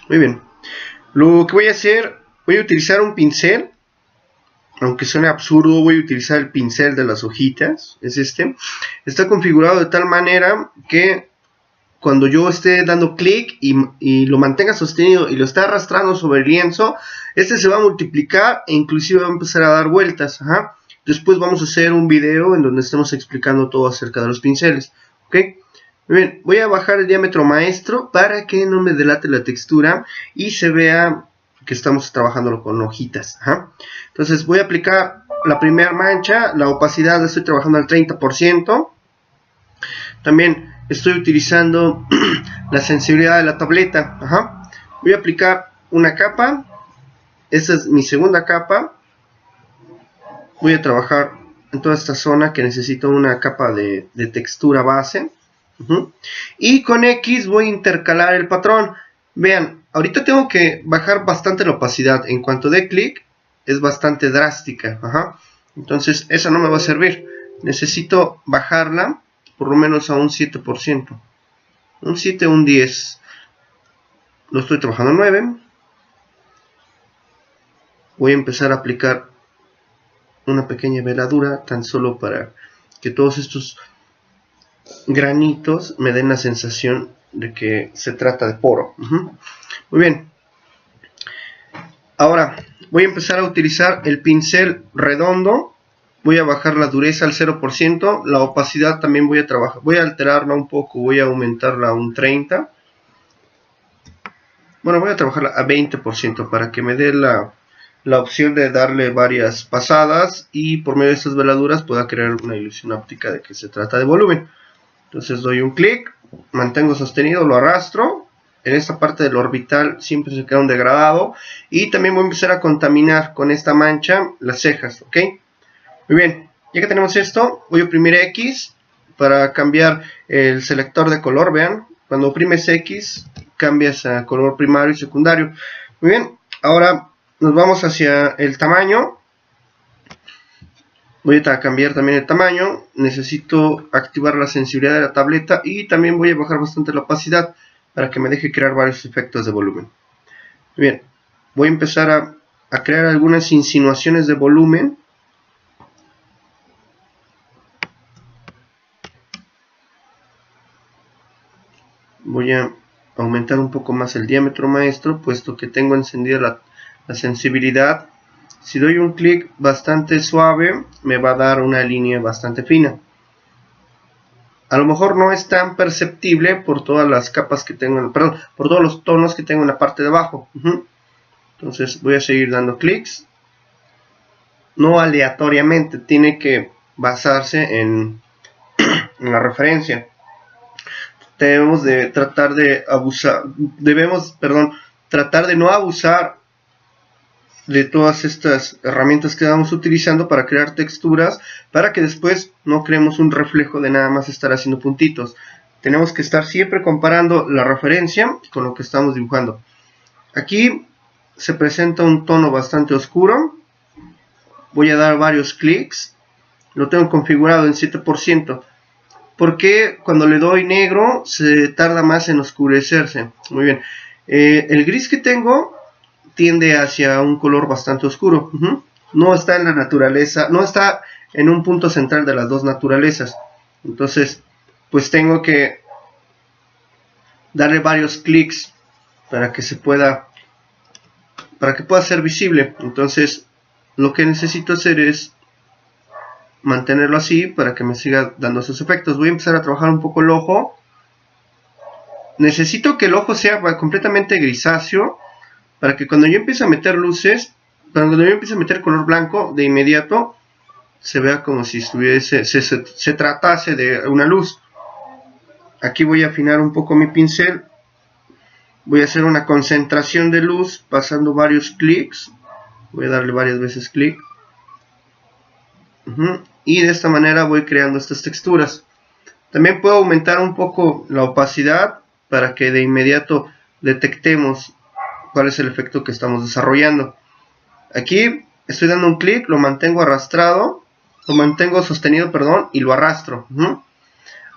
Muy bien. Lo que voy a hacer, voy a utilizar un pincel. Aunque suene absurdo, voy a utilizar el pincel de las hojitas. Es este. Está configurado de tal manera que cuando yo esté dando clic y lo mantenga sostenido y lo está arrastrando sobre el lienzo, este se va a multiplicar e inclusive va a empezar a dar vueltas. Ajá. Después vamos a hacer un video en donde estemos explicando todo acerca de los pinceles. ¿Ok? Muy bien, voy a bajar el diámetro maestro para que no me delate la textura y se vea que estamos trabajando con hojitas. Ajá. Entonces voy a aplicar la primera mancha, la opacidad la estoy trabajando al 30%. También estoy utilizando la sensibilidad de la tableta. Ajá. Voy a aplicar una capa, esta es mi segunda capa. Voy a trabajar en toda esta zona que necesito una capa de textura base. Y con X voy a intercalar el patrón. Vean, ahorita tengo que bajar bastante la opacidad. En cuanto dé clic, es bastante drástica. Ajá. Entonces, esa no me va a servir. Necesito bajarla por lo menos a un 7%. Un 7 o un 10. Lo estoy trabajando a 9. Voy a empezar a aplicar una pequeña veladura, tan solo para que todos estos granitos me den la sensación de que se trata de poro. Muy bien. Ahora voy a empezar a utilizar el pincel redondo. Voy a bajar la dureza al 0%. La opacidad también voy a trabajar. Voy a alterarla un poco. Voy a aumentarla a un 30%. Bueno, voy a trabajarla a 20% para que me dé la opción de darle varias pasadas y por medio de estas veladuras pueda crear una ilusión óptica de que se trata de volumen. Entonces doy un clic, mantengo sostenido, lo arrastro. En esta parte del orbital siempre se queda un degradado. Y también voy a empezar a contaminar con esta mancha las cejas, ¿ok? Muy bien, ya que tenemos esto, voy a oprimir X para cambiar el selector de color. Vean, cuando oprimes X, cambias a color primario y secundario. Muy bien, ahora nos vamos hacia el tamaño. Voy a cambiar también el tamaño. Necesito activar la sensibilidad de la tableta y también voy a bajar bastante la opacidad para que me deje crear varios efectos de volumen. Bien, voy a empezar a crear algunas insinuaciones de volumen. Voy a aumentar un poco más el diámetro maestro, puesto que tengo encendida la sensibilidad. Si doy un clic bastante suave, me va a dar una línea bastante fina. A lo mejor no es tan perceptible por todas las capas que tengo, perdón, por todos los tonos que tengo en la parte de abajo. Entonces voy a seguir dando clics. No aleatoriamente, tiene que basarse en la referencia. Debemos de tratar de tratar de no abusar de todas estas herramientas que vamos utilizando para crear texturas, para que después no creemos un reflejo de nada más estar haciendo puntitos. Tenemos que estar siempre comparando la referencia con lo que estamos dibujando. Aquí se presenta un tono bastante oscuro. Voy a dar varios clics. Lo tengo configurado en 7%. Porque cuando le doy negro se tarda más en oscurecerse. Muy bien. El gris que tengo tiende hacia un color bastante oscuro. No está en la naturaleza, no está en un punto central de las dos naturalezas. Entonces, pues tengo que darle varios clics para que pueda ser visible. Entonces, lo que necesito hacer es mantenerlo así para que me siga dando esos efectos. Voy a empezar a trabajar un poco el ojo. Necesito que el ojo sea completamente grisáceo para que cuando yo empiece a meter luces, cuando yo empiece a meter color blanco, de inmediato se vea como si se tratase de una luz. Aquí voy a afinar un poco mi pincel. Voy a hacer una concentración de luz pasando varios clics. Voy a darle varias veces clic. Y de esta manera voy creando estas texturas. También puedo aumentar un poco la opacidad para que de inmediato detectemos cuál es el efecto que estamos desarrollando. Aquí estoy dando un clic, lo mantengo sostenido, y lo arrastro.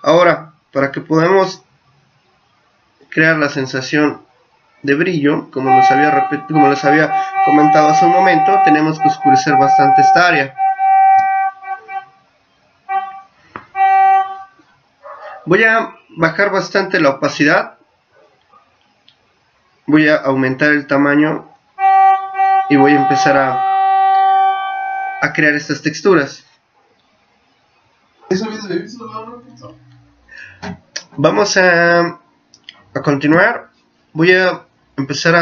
Ahora, para que podamos crear la sensación de brillo, como les había comentado hace un momento, tenemos que oscurecer bastante esta área. Voy a bajar bastante la opacidad, voy a aumentar el tamaño y voy a empezar a crear estas texturas. Vamos a continuar. Voy a empezar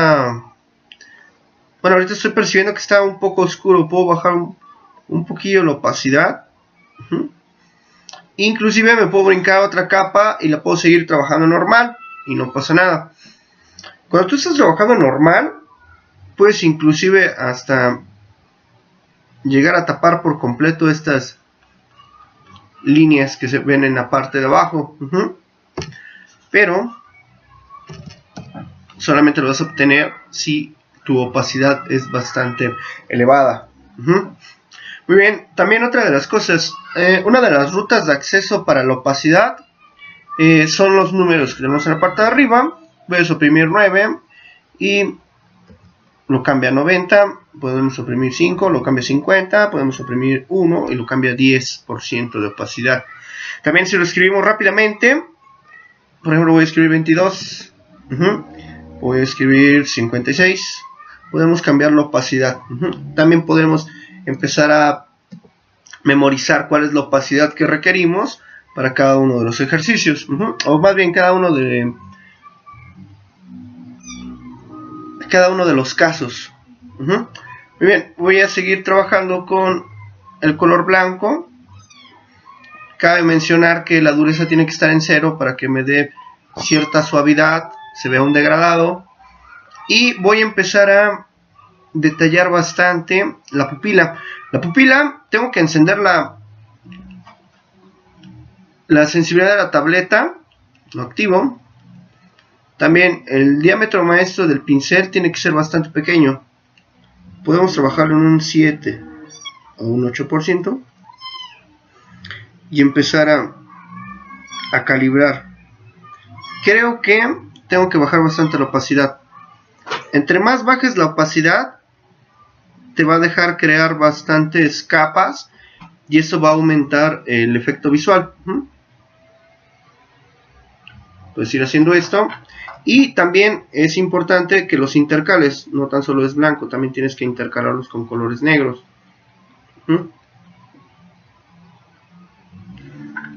bueno, ahorita estoy percibiendo que está un poco oscuro. Puedo bajar un poquillo la opacidad. Inclusive me puedo brincar a otra capa y la puedo seguir trabajando normal y no pasa nada. Cuando tú estás trabajando normal, puedes inclusive hasta llegar a tapar por completo estas líneas que se ven en la parte de abajo. Pero solamente lo vas a obtener si tu opacidad es bastante elevada. Muy bien, también otra de las cosas, una de las rutas de acceso para la opacidad son los números que tenemos en la parte de arriba. Voy a suprimir 9 y lo cambia a 90, podemos suprimir 5, lo cambia a 50, podemos suprimir 1 y lo cambia a 10% de opacidad. También si lo escribimos rápidamente, por ejemplo voy a escribir 22, voy a escribir 56, podemos cambiar la opacidad. También podemos empezar a memorizar cuál es la opacidad que requerimos para cada uno de los ejercicios, o más bien cada uno de los casos. Muy bien, voy a seguir trabajando con el color blanco. Cabe mencionar que la dureza tiene que estar en 0 para que me dé cierta suavidad, se vea un degradado. Y voy a empezar a detallar bastante la pupila. La pupila tengo que encender la sensibilidad de la tableta, lo activo. También el diámetro maestro del pincel tiene que ser bastante pequeño. Podemos trabajarlo en un 7 o un 8% y empezar a calibrar. Creo que tengo que bajar bastante la opacidad. Entre más bajes la opacidad, te va a dejar crear bastantes capas y eso va a aumentar el efecto visual. Puedes ir haciendo esto. Y también es importante que los intercales, no tan solo es blanco, también tienes que intercalarlos con colores negros.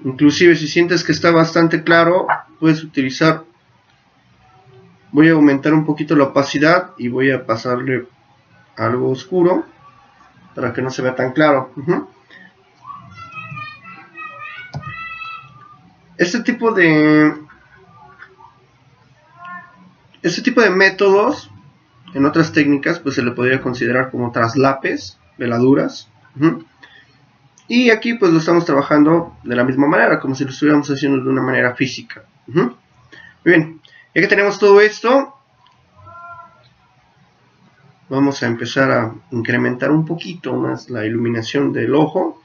Inclusive si sientes que está bastante claro, puedes utilizar, voy a aumentar un poquito la opacidad y voy a pasarle algo oscuro para que no se vea tan claro. Este tipo de métodos, en otras técnicas, pues se le podría considerar como traslapes, veladuras. Y aquí pues lo estamos trabajando de la misma manera, como si lo estuviéramos haciendo de una manera física. Muy bien, ya que tenemos todo esto, vamos a empezar a incrementar un poquito más la iluminación del ojo,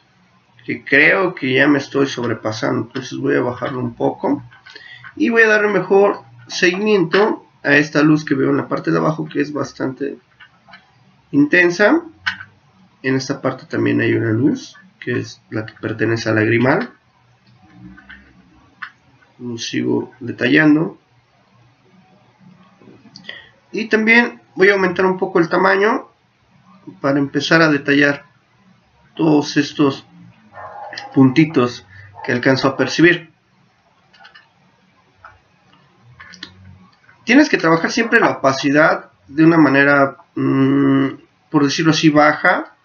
que creo que ya me estoy sobrepasando, entonces voy a bajarlo un poco y voy a darle mejor seguimiento a esta luz que veo en la parte de abajo, que es bastante intensa. En esta parte también hay una luz que es la que pertenece al lagrimal. Lo sigo detallando y también voy a aumentar un poco el tamaño para empezar a detallar todos estos puntitos que alcanzo a percibir. Tienes que trabajar siempre la opacidad de una manera, por decirlo así, baja,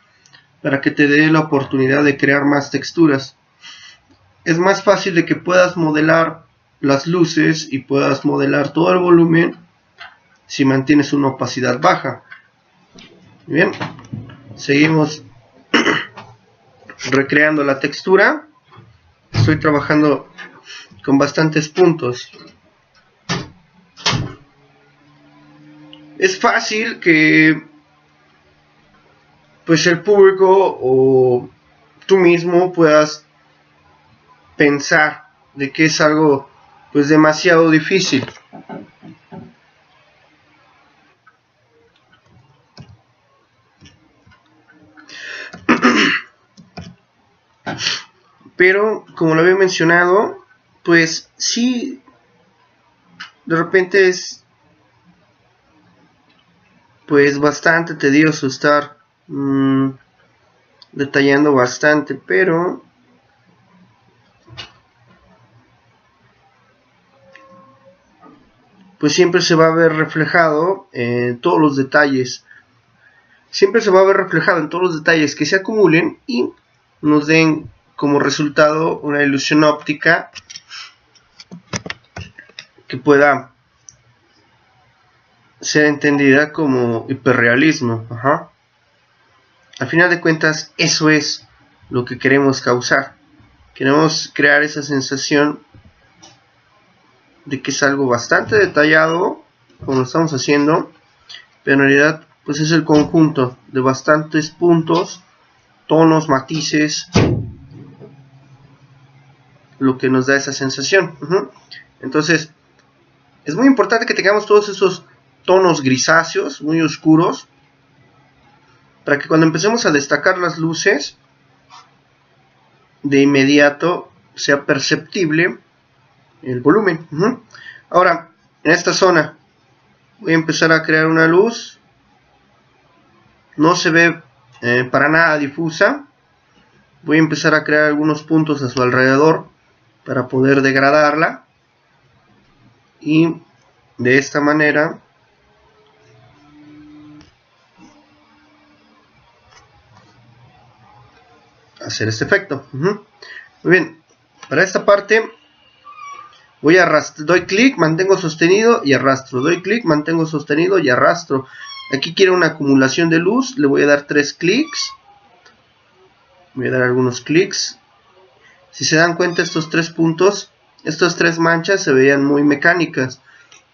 para que te dé la oportunidad de crear más texturas. Es más fácil de que puedas modelar las luces y puedas modelar todo el volumen si mantienes una opacidad baja. Bien, seguimos recreando la textura. Estoy trabajando con bastantes puntos. Es fácil que pues el público o tú mismo puedas pensar de que es algo pues demasiado difícil. Pero como lo había mencionado, pues sí, de repente es pues bastante tedioso estar detallando bastante, pero pues siempre se va a ver reflejado en todos los detalles. Siempre se va a ver reflejado en todos los detalles que se acumulen y nos den como resultado una ilusión óptica que pueda ser entendida como hiperrealismo. Ajá. Al final de cuentas, eso es lo que queremos causar. Queremos crear esa sensación de que es algo bastante detallado, como lo estamos haciendo, pero en realidad pues es el conjunto de bastantes puntos, tonos, matices, lo que nos da esa sensación. Entonces, es muy importante que tengamos todos esos tonos grisáceos, muy oscuros, para que cuando empecemos a destacar las luces, de inmediato sea perceptible el volumen. Ahora, en esta zona voy a empezar a crear una luz. No se ve para nada difusa. Voy a empezar a crear algunos puntos a su alrededor para poder degradarla. Y de esta manera hacer este efecto. Muy bien, para esta parte voy a arrastrar, doy clic, mantengo sostenido y arrastro, doy clic, mantengo sostenido y arrastro. Aquí quiero una acumulación de luz, le voy a dar 3 clics, voy a dar algunos clics. Si se dan cuenta, estos 3 puntos, estas 3 manchas se veían muy mecánicas,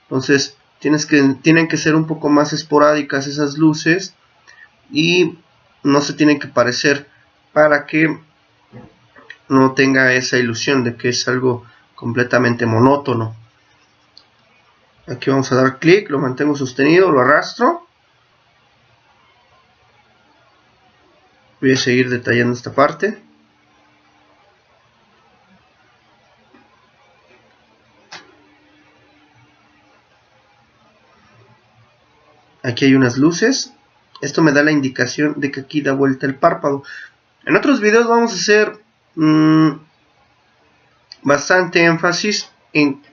entonces tienen que ser un poco más esporádicas esas luces y no se tienen que parecer, para que no tenga esa ilusión de que es algo completamente monótono. Aquí vamos a dar clic, lo mantengo sostenido, lo arrastro. Voy a seguir detallando esta parte. Aquí hay unas luces. Esto me da la indicación de que aquí da vuelta el párpado. En otros videos vamos a hacer bastante énfasis en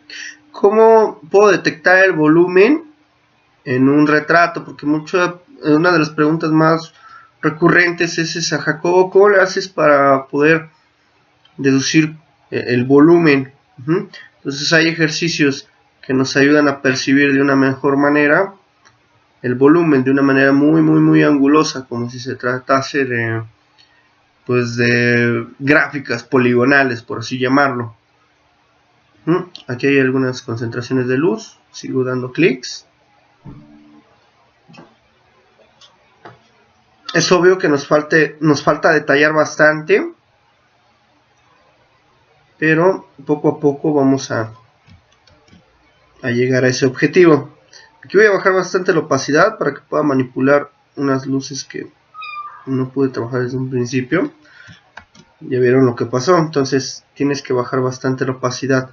cómo puedo detectar el volumen en un retrato, porque una de las preguntas más recurrentes es esa: Jacobo, ¿cómo le haces para poder deducir el volumen? Entonces hay ejercicios que nos ayudan a percibir de una mejor manera el volumen, de una manera muy angulosa, como si se tratase de gráficas poligonales, por así llamarlo. Aquí hay algunas concentraciones de luz, sigo dando clics. Es obvio que nos falta detallar bastante, pero poco a poco vamos a llegar a ese objetivo. Aquí voy a bajar bastante la opacidad para que pueda manipular unas luces que no pude trabajar desde un principio. Ya vieron lo que pasó, entonces tienes que bajar bastante la opacidad.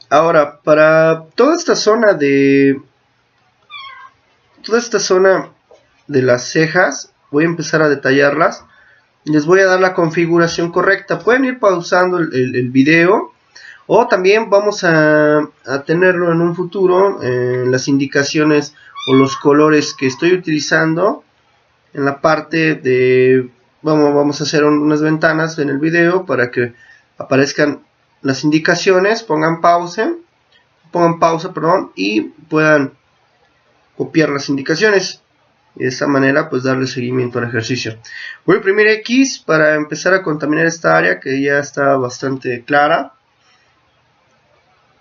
Ahora, para toda esta zona de las cejas, voy a empezar a detallarlas. Les voy a dar la configuración correcta. Pueden ir pausando el video, o también vamos a tenerlo en un futuro, las indicaciones o los colores que estoy utilizando en la parte de... Vamos a hacer unas ventanas en el video para que aparezcan las indicaciones, pongan pausa, y puedan copiar las indicaciones y de esta manera pues darle seguimiento al ejercicio. Voy a imprimir X para empezar a contaminar esta área que ya está bastante clara.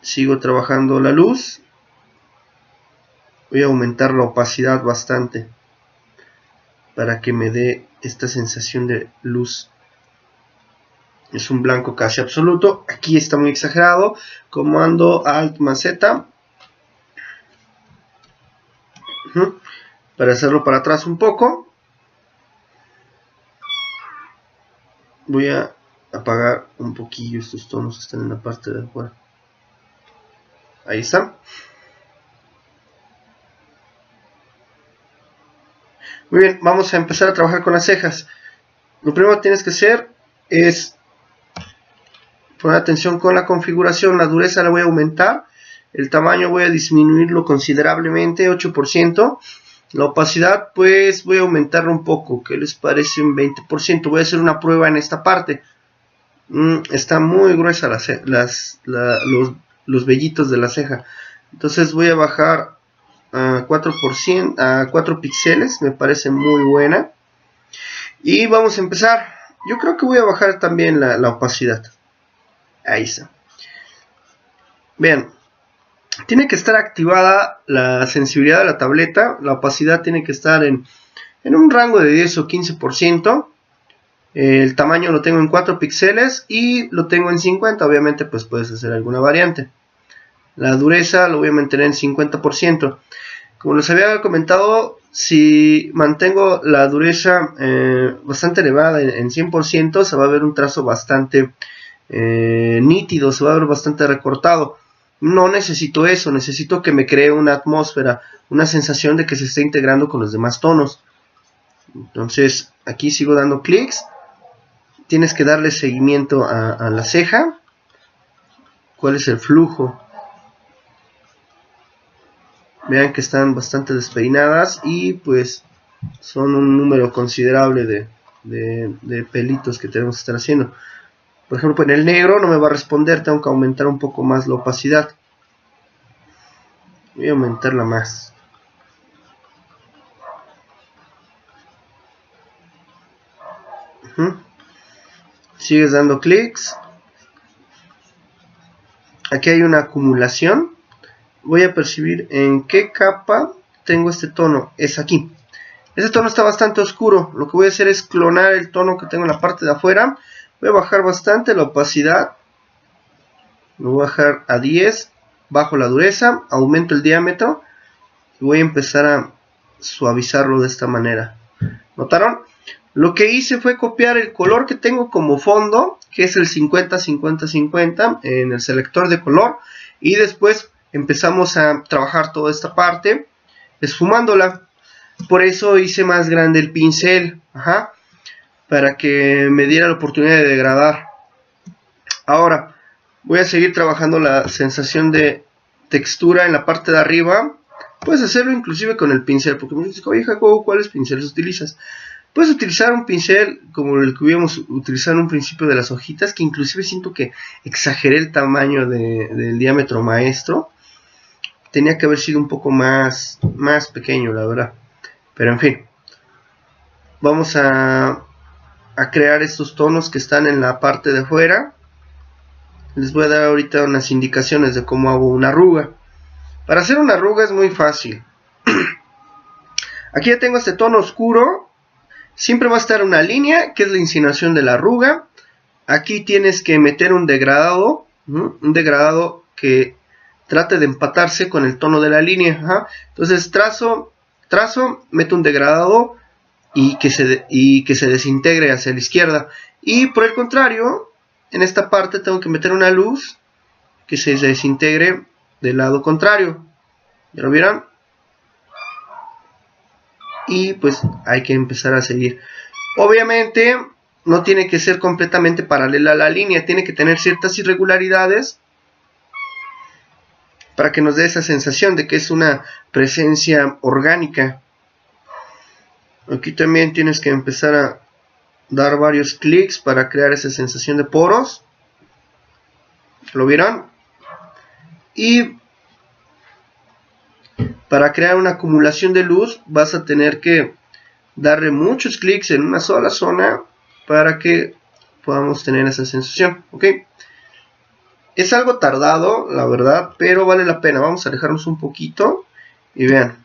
Sigo trabajando la luz. Voy a aumentar la opacidad bastante para que me dé esta sensación de luz. Es un blanco casi absoluto. Aquí está muy exagerado. Comando Alt más Z. Para hacerlo para atrás un poco, voy a apagar un poquillo estos tonos que están en la parte de afuera. Ahí está. Muy bien, vamos a empezar a trabajar con las cejas. Lo primero que tienes que hacer es poner atención con la configuración. La dureza la voy a aumentar, el tamaño voy a disminuirlo considerablemente, 8%. La opacidad pues voy a aumentarlo un poco. ¿Qué les parece? Un 20%. Voy a hacer una prueba en esta parte. Está muy gruesa los vellitos de la ceja. Entonces voy a bajar a 4%, a 4 píxeles. Me parece muy buena. Y vamos a empezar. Yo creo que voy a bajar también la opacidad. Ahí está. Vean. Tiene que estar activada la sensibilidad de la tableta. La opacidad tiene que estar en un rango de 10 o 15%. El tamaño lo tengo en 4 píxeles y lo tengo en 50. Obviamente pues puedes hacer alguna variante. La dureza lo voy a mantener en 50%. Como les había comentado, si mantengo la dureza bastante elevada en 100%, se va a ver un trazo bastante nítido, se va a ver bastante recortado. No necesito eso, necesito que me cree una atmósfera, una sensación de que se está integrando con los demás tonos. Entonces aquí sigo dando clics. Tienes que darle seguimiento a la ceja. ¿Cuál es el flujo? Vean que están bastante despeinadas y pues son un número considerable de pelitos que tenemos que estar haciendo. Por ejemplo, en el negro no me va a responder, tengo que aumentar un poco más la opacidad. Voy a aumentarla más. Sigues dando clics. Aquí hay una acumulación. Voy a percibir en qué capa tengo este tono. Es aquí. Este tono está bastante oscuro. Lo que voy a hacer es clonar el tono que tengo en la parte de afuera. Voy a bajar bastante la opacidad. Lo voy a bajar a 10. Bajo la dureza. Aumento el diámetro. Y voy a empezar a suavizarlo de esta manera. ¿Notaron? Lo que hice fue copiar el color que tengo como fondo, que es el 50-50-50 en el selector de color, y después empezamos a trabajar toda esta parte esfumándola. Por eso hice más grande el pincel, para que me diera la oportunidad de degradar. Ahora voy a seguir trabajando la sensación de textura en la parte de arriba. Puedes hacerlo inclusive con el pincel, porque me dices, oye Jacobo, ¿cuáles pinceles utilizas? Puedes utilizar un pincel como el que hubiéramos utilizado en un principio de las hojitas, que inclusive siento que exageré el tamaño del diámetro maestro. Tenía que haber sido un poco más pequeño, la verdad. Pero en fin, vamos a crear estos tonos que están en la parte de afuera. Les voy a dar ahorita unas indicaciones de cómo hago una arruga. Para hacer una arruga es muy fácil. Aquí ya tengo este tono oscuro. Siempre va a estar una línea, que es la insinuación de la arruga. Aquí tienes que meter un degradado que trate de empatarse con el tono de la línea. Entonces trazo, meto un degradado y que se desintegre hacia la izquierda. Y por el contrario, en esta parte tengo que meter una luz que se desintegre del lado contrario. ¿Ya lo vieron? Y pues hay que empezar a seguir. Obviamente no tiene que ser completamente paralela a la línea, tiene que tener ciertas irregularidades para que nos dé esa sensación de que es una presencia orgánica. Aquí también tienes que empezar a dar varios clics para crear esa sensación de poros. ¿Lo vieron? Y para crear una acumulación de luz vas a tener que darle muchos clics en una sola zona para que podamos tener esa sensación. ¿Ok? Es algo tardado, la verdad, pero vale la pena. Vamos a alejarnos un poquito y vean.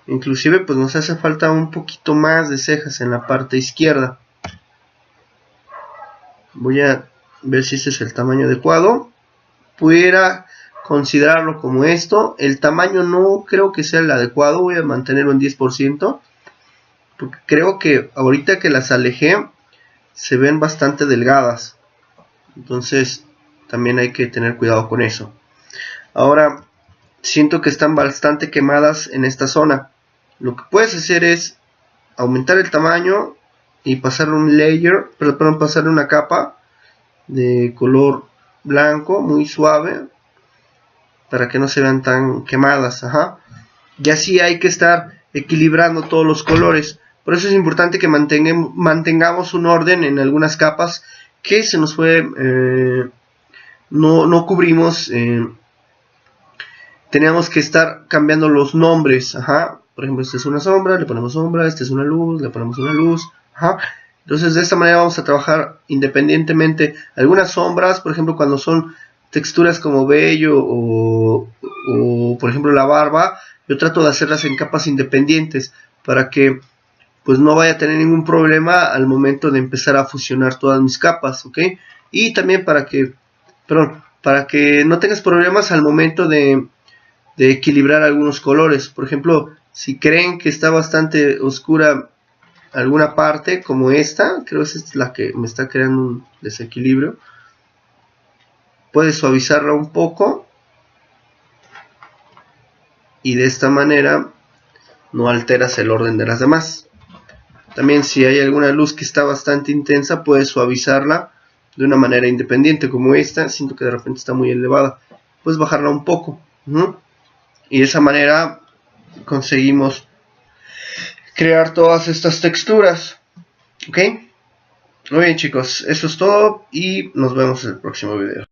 Inclusive pues nos hace falta un poquito más de cejas en la parte izquierda. Voy a ver si este es el tamaño adecuado. Pudiera considerarlo como esto. El tamaño no creo que sea el adecuado, voy a mantenerlo en 10%, porque creo que ahorita que las alejé se ven bastante delgadas, entonces también hay que tener cuidado con eso. Ahora siento que están bastante quemadas en esta zona. Lo que puedes hacer es aumentar el tamaño y pasarle un layer, perdón, pasarle una capa de color blanco muy suave para que no se vean tan quemadas. Y así hay que estar equilibrando todos los colores. Por eso es importante que mantengamos un orden en algunas capas que se nos fue, no cubrimos. Teníamos que estar cambiando los nombres. Por ejemplo, esta es una sombra, le ponemos sombra, esta es una luz, le ponemos una luz. Entonces de esta manera vamos a trabajar independientemente. Algunas sombras, por ejemplo, cuando son texturas como vello o por ejemplo la barba, yo trato de hacerlas en capas independientes para que pues no vaya a tener ningún problema al momento de empezar a fusionar todas mis capas, ¿ok? Y también para que no tengas problemas al momento de equilibrar algunos colores. Por ejemplo, si creen que está bastante oscura alguna parte como esta, creo que es la que me está creando un desequilibrio, puedes suavizarla un poco y de esta manera no alteras el orden de las demás. También si hay alguna luz que está bastante intensa, puedes suavizarla de una manera independiente como esta. Siento que de repente está muy elevada, puedes bajarla un poco, y de esa manera conseguimos crear todas estas texturas. Ok, muy bien chicos, eso es todo y nos vemos en el próximo video.